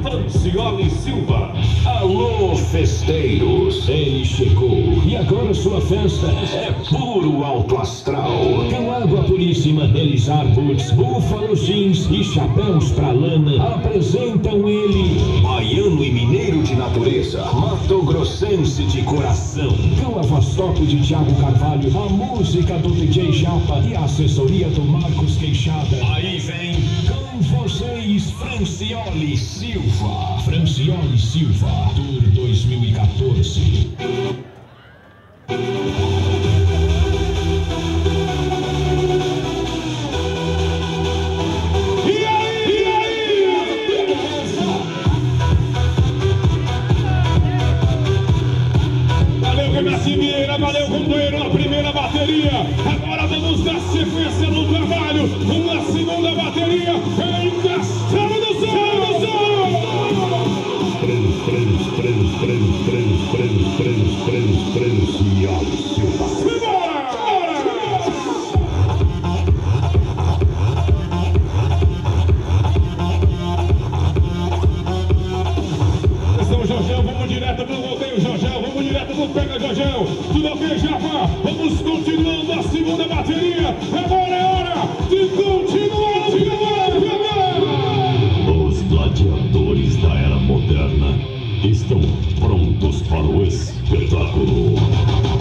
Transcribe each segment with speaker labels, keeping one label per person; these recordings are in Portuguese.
Speaker 1: Francioli Silva. Alô, festeiros, ele chegou e agora sua festa é puro alto astral. Com água puríssima, Elizar Boots, Buffalo Jeans e chapéus pra lana apresentam ele, baiano e mineiro de natureza, mato-grossense de coração. Com a voz top de Thiago Carvalho, a música do DJ Japa e a assessoria do Marcos Queixada. Aí vem com vocês, Francioli Silva. Francioli Silva, Tour 2014.
Speaker 2: Valeu, companheiro, na primeira bateria. Agora vamos dar sequência no trabalho. Uma segunda bateria em Castelo do Sol. Vamos direto pro rodeio, Jorgão. Vamos direto pro pega, Jorgão. Tudo ok, Japa? Vamos continuando a segunda bateria. Agora é hora de continuar.
Speaker 3: Os gladiadores da era moderna estão prontos para o espetáculo.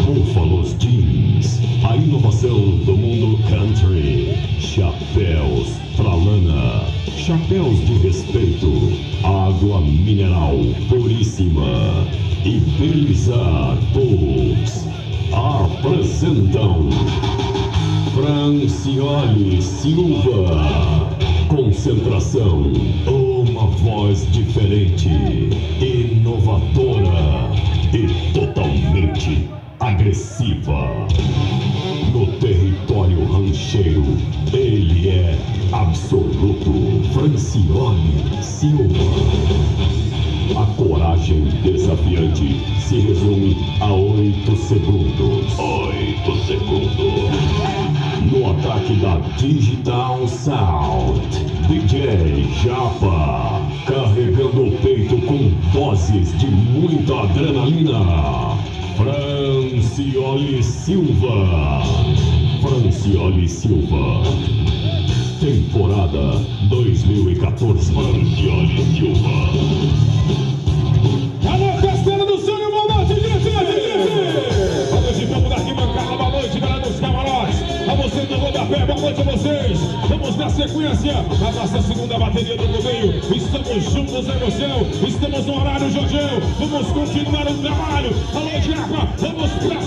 Speaker 3: Búfalos Jeans, a inovação do mundo country. Chapéus pra lana, chapéus de respeito, água mineral puríssima e Belizar Boots apresentam Francioli Silva. Concentração, uma voz diferente, inovadora e totalmente agressiva. No território rancheiro, ele é absoluto. Francioli Silva. A coragem desafiante se resume a 8 segundos. 8 segundos. No ataque da Digital Sound, DJ Japa, carregando o peito com doses de muita adrenalina. Francioli Silva. Francioli Silva. Temporada 2014. Francioli Silva.
Speaker 2: Alô, Castelo do Sol, boa noite, gente! Boa noite, vamos da arquibancada, boa noite, galera dos camarotes. A você do rodapé, boa noite a vocês. Vamos na sequência, a nossa segunda bateria do rodeio. Estamos juntos, emoção. Estamos no horário, Jorgão. Vamos continuar o trabalho. Alô, Japa, vamos pra